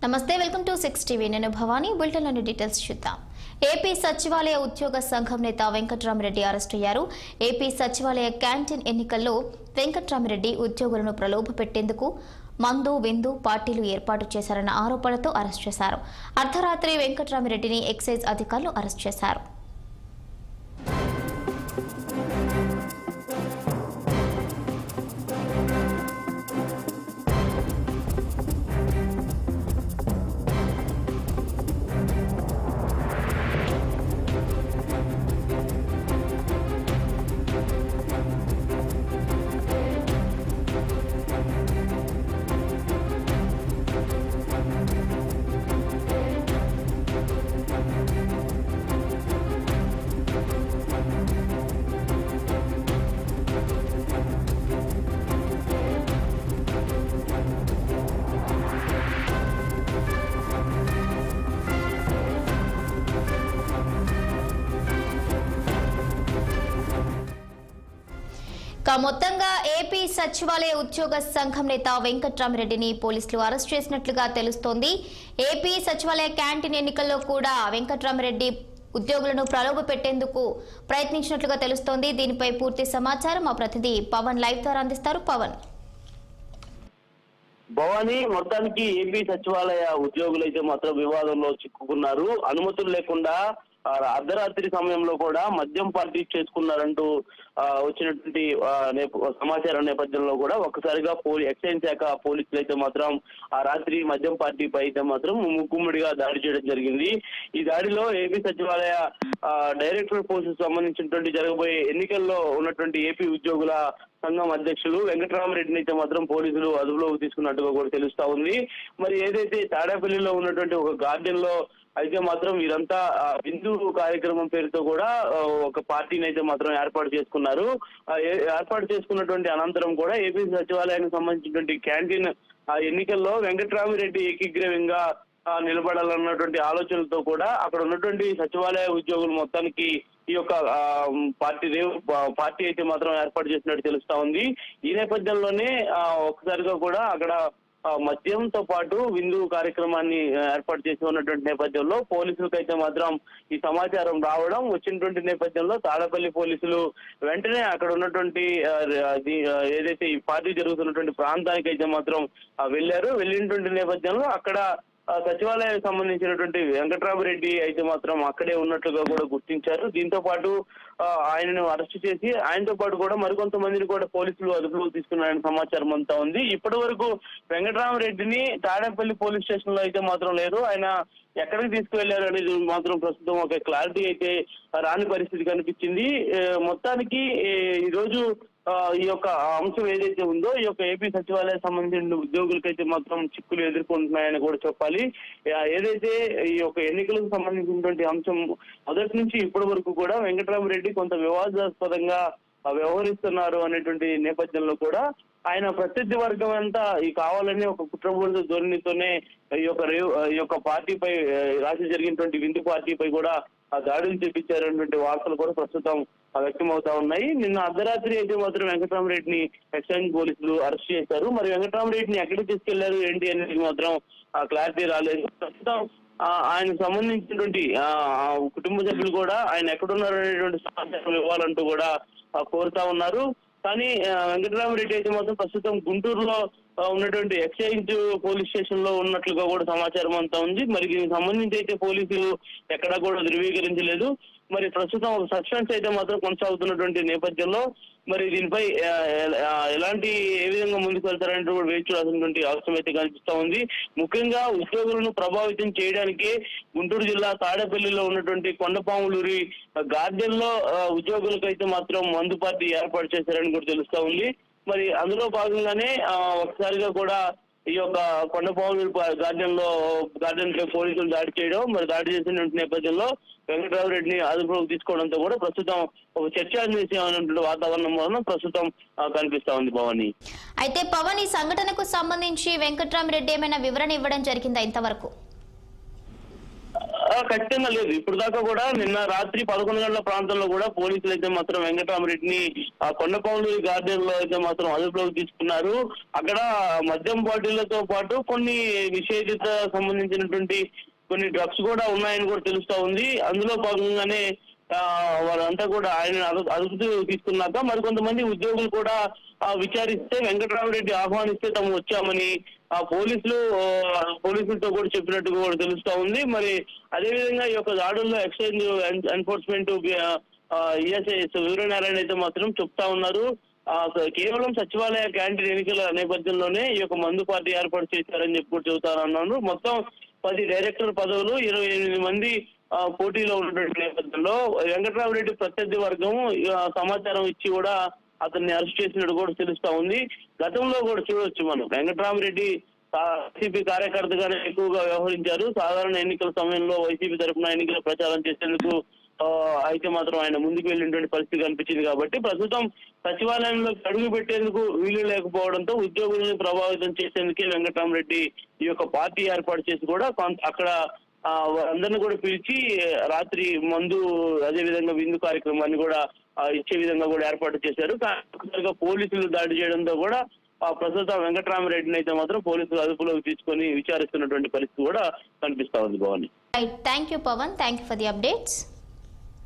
నమస్తే welcome to 6 TV నేను Bhavani బులెటిన్లోని details చూద్దాం. ఏపీ సచివాలయ ఉద్యోగ సంఘం నేత వెంకట్రామరెడ్డి అరెస్ట్ అయ్యారు. ఏపీ సచివాలయ క్యాంటీన్ ఎన్నికల్లో వెంకట్రామరెడ్డి ఉద్యోగులను ప్రలోభపెట్టేందుకు మందు విందు పార్టీలు ఏర్పాటు చేశారన్న ఆరోపణలతో అరెస్ట్ చేశారు. అర్ధరాత్రి వెంకట్రామరెడ్డిని ఎక్సైజ్ అధికారులు అరెస్ట్ చేశారు. మొత్తంగా ఏపీ సచివాలయ ఉద్యోగ సంఘం నేత వెంకట్రామరెడ్డిని పోలీసులు అరెస్ట్ చేసినట్లుగా తెలుస్తోంది. ఏపీ సచివాలయ క్యాంటీన్ ఎన్నికల్లో కూడా వెంకట్రామరెడ్డి ఉద్యోగులను ప్రలోభపెట్టేందుకు ప్రయత్నించినట్లుగా తెలుస్తోంది. దీనిపై పూర్తి సమాచారం మా ప్రతినిధి పవన్ లైవ్ ద్వారా అందిస్తారు. పవన్. భవానీ, మొత్తానికి ఏపీ సచివాలయ ఉద్యోగులైతే మాత్రం వివాదంలో చిక్కుకున్నారు. అనుమతులు లేకుండా అర్ధరాత్రి సమయంలో కూడా మద్యం పార్టీ చేసుకున్నారంటూ వచ్చినటువంటి సమాచారం నేపథ్యంలో కూడా ఒక్కసారిగా ఎక్సైజ్ శాఖ పోలీసులు అయితే మాత్రం ఆ రాత్రి మద్యం పార్టీపై అయితే మాత్రం ముక్కుమ్మడిగా దాడి చేయడం జరిగింది. ఈ దాడిలో ఏపీ సచివాలయ డైరెక్టర్ పోస్టుకు సంబంధించినటువంటి జరగబోయే ఎన్నికల్లో ఉన్నటువంటి ఏపీ ఉద్యోగుల సంఘం అధ్యక్షులు వెంకట్రామరెడ్డిని అయితే మాత్రం పోలీసులు అదుపులోకి తీసుకున్నట్టుగా కూడా తెలుస్తా ఉంది. మరి ఏదైతే తాడేపల్లిలో ఉన్నటువంటి ఒక గార్డెన్ లో అయితే మాత్రం వీరంతా హిందూ కార్యక్రమం పేరుతో కూడా ఒక పార్టీని అయితే మాత్రం ఏర్పాటు చేసుకున్నారు. ఏర్పాటు చేసుకున్నటువంటి అనంతరం కూడా ఏపీ సచివాలయానికి సంబంధించినటువంటి క్యాంటీన్ ఎన్నికల్లో వెంకట్రామరెడ్డి ఏకీగ్రీవంగా నిలబడాలన్నటువంటి ఆలోచనలతో కూడా అక్కడ ఉన్నటువంటి సచివాలయ ఉద్యోగులు మొత్తానికి ఈ యొక్క పార్టీ అయితే మాత్రం ఏర్పాటు చేసినట్టు తెలుస్తా ఉంది. ఈ నేపథ్యంలోనే ఒక్కసారిగా కూడా అక్కడ మద్యంతో పాటు విందు కార్యక్రమాన్ని ఏర్పాటు చేసి ఉన్నటువంటి నేపథ్యంలో పోలీసులకు అయితే మాత్రం ఈ సమాచారం రావడం వచ్చినటువంటి నేపథ్యంలో తాడపల్లి పోలీసులు వెంటనే అక్కడ ఉన్నటువంటి ఏదైతే ఈ పార్టీ జరుగుతున్నటువంటి ప్రాంతానికి అయితే మాత్రం వెళ్ళినటువంటి నేపథ్యంలో అక్కడ సచివాలయానికి సంబంధించినటువంటి వెంకట్రామరెడ్డి అయితే మాత్రం అక్కడే ఉన్నట్లుగా కూడా గుర్తించారు. దీంతో పాటు ఆయనను అరెస్ట్ చేసి ఆయనతో పాటు కూడా మరికొంతమందిని కూడా పోలీసులు అదుపులోకి తీసుకున్నారని సమాచారం అంతా ఉంది. ఇప్పటి వరకు వెంకట్రామరెడ్డిని తాడేపల్లి పోలీస్ స్టేషన్ లో అయితే మాత్రం లేరు. ఆయన ఎక్కడికి తీసుకువెళ్లారు అనేది మాత్రం ప్రస్తుతం ఒక క్లారిటీ అయితే రాని పరిస్థితి కనిపించింది. మొత్తానికి ఈ రోజు ఈ యొక్క అంశం ఏదైతే ఉందో ఈ యొక్క ఏపీ సచివాలయానికి సంబంధించిన ఉద్యోగులకైతే మాత్రం చిక్కులు ఎదుర్కొంటున్నాయని కూడా చెప్పాలి. ఏదైతే ఈ యొక్క ఎన్నికలకు సంబంధించినటువంటి అంశం మొదటి నుంచి ఇప్పటి వరకు కూడా వెంకట్రామరెడ్డి కొంత వివాదాస్పదంగా వ్యవహరిస్తున్నారు అనేటువంటి నేపథ్యంలో కూడా ఆయన ప్రత్యర్థి వర్గం అంతా ఈ కావాలని ఒక కుట్రపూరిత ధోరణితోనే ఈ యొక్క పార్టీపై రాసి జరిగినటువంటి విందు పార్టీపై కూడా దాడులు చేపించారనేటువంటి వార్తలు కూడా ప్రస్తుతం వ్యక్తమవుతా ఉన్నాయి. నిన్న అర్ధరాత్రి అయితే మాత్రం వెంకట్రామరెడ్డిని ఎక్సైజ్ పోలీసులు అరెస్ట్ చేశారు. మరి వెంకట్రామరెడ్డిని ఎక్కడికి తీసుకెళ్లారు ఏంటి అనేది మాత్రం క్లారిటీ రాలేదు. ప్రస్తుతం ఆయనకు సంబంధించినటువంటి కుటుంబ సభ్యులు కూడా ఆయన ఎక్కడున్నారు అనేటువంటి సమాచారం ఇవ్వాలంటూ కూడా కోరుతా ఉన్నారు. కానీ వెంకట్రామరెడ్డి అయితే మాత్రం ప్రస్తుతం గుంటూరులో ఉన్నటువంటి ఎక్సైజ్ పోలీస్ స్టేషన్ లో ఉన్నట్లుగా కూడా సమాచారం అంతా ఉంది. మరి దీనికి సంబంధించి అయితే పోలీసులు ఎక్కడా కూడా ధృవీకరించలేదు. మరి ప్రస్తుతం ఒక సస్పెన్స్ అయితే మాత్రం కొనసాగుతున్నటువంటి నేపథ్యంలో మరి దీనిపై ఏ విధంగా ముందుకు వెళ్తారంటూ కూడా వేచి చూడాల్సినటువంటి అవసరం అయితే కనిపిస్తా ఉంది. ముఖ్యంగా ఉద్యోగులను ప్రభావితం చేయడానికి గుంటూరు జిల్లా తాడేపల్లిలో ఉన్నటువంటి కొండపాములూరి గార్డెన్ లో ఉద్యోగులకైతే మాత్రం మందు పార్టీ ఏర్పాటు చేశారని కూడా తెలుస్తా ఉంది. మరి అందులో భాగంగానే ఒకసారిగా కూడా ఈ యొక్క కొండపాములూరి గార్డెన్ పై పోలీసులు దాడి చేయడం, మరి దాడి చేసిన నేపథ్యంలో వెంకట్రామరెడ్డిని అదుపులోకి తీసుకోవడంతో కూడా ప్రస్తుతం ఒక చర్చాత్మకమైనటువంటి వాతావరణం వలన ప్రస్తుతం కనిపిస్తా ఉంది. భవాని, అయితే పవన్, ఈ సంఘటనకు సంబంధించి వెంకట్రామరెడ్డి ఏమైనా వివరణ ఇవ్వడం జరిగిందా ఇంతవరకు? ఖచ్చితంగా లేదు. ఇప్పుడు దాకా కూడా నిన్న రాత్రి 11 గంటల ప్రాంతంలో కూడా పోలీసులు అయితే మాత్రం వెంకటరామరెడ్డిని కొండపౌండూరి గార్డెన్ లో అయితే మాత్రం అదుపులోకి తీసుకున్నారు. అక్కడ మద్యం బాటిళ్లతో పాటు కొన్ని నిషేధిత సంబంధించినటువంటి కొన్ని డ్రగ్స్ కూడా ఉన్నాయని కూడా తెలుస్తా ఉంది. అందులో భాగంగానే వాళ్ళంతా కూడా ఆయన అదుపు తీసుకున్నాక మరికొంతమంది ఉద్యోగులు కూడా విచారిస్తే వెంకటరామరెడ్డి ఆహ్వానిస్తే తాము వచ్చామని పోలీసులతో కూడా చెప్పినట్టు కూడా తెలుస్తా ఉంది. మరి అదేవిధంగా ఈ యొక్క దాడుల్లో ఎక్సైజ్ ఎన్ఫోర్స్మెంట్ ఈఎస్ఐ సూర్యనారాయణ అయితే మాత్రం చెప్తా ఉన్నారు. కేవలం సచివాలయ క్యాంటీన్ ఎన్నికల నేపథ్యంలోనే ఈ యొక్క మందు పార్టీ ఏర్పాటు చేశారని చెప్పి కూడా చెబుతారన్నారు. మొత్తం 10 డైరెక్టర్ పదవులు 28 మంది పోటీలో ఉన్నటువంటి నేపథ్యంలో వెంకటరామరెడ్డి ప్రత్యర్థి వర్గం సమాచారం ఇచ్చి కూడా అతన్ని అరెస్ట్ చేసినట్టు కూడా తెలుస్తా ఉంది. గతంలో కూడా చూడవచ్చు మనం వెంకటరామరెడ్డి వైసీపీ కార్యకర్తగానే ఎక్కువగా వ్యవహరించారు. సాధారణ ఎన్నికల సమయంలో వైసీపీ తరఫున ఎన్నికల ప్రచారం చేసేందుకు అయితే మాత్రం ఆయన ముందుకు వెళ్ళినటువంటి పరిస్థితి కనిపించింది. కాబట్టి ప్రస్తుతం సచివాలయంలో అడుగు పెట్టేందుకు వీలు లేకపోవడంతో ఉద్యోగులను ప్రభావితం చేసేందుకే వెంకటరామరెడ్డి ఈ యొక్క పార్టీ ఏర్పాటు చేసి కూడా అక్కడ అందరిని కూడా పిలిచి రాత్రి మందు అదేవిధంగా విందు కార్యక్రమాన్ని కూడా ఇచ్చే విధంగా కూడా ఏర్పాటు చేశారు. కానీ పోలీసులు దాడి చేయడంతో కూడా ప్రస్తుతం వెంకటరామరెడ్డిని అయితే మాత్రం పోలీసులు అదుపులోకి తీసుకొని విచారిస్తున్నటువంటి పరిస్థితి కూడా కనిపిస్తా ఉంది. Bhavani, thank you Pavan, thank you for the updates.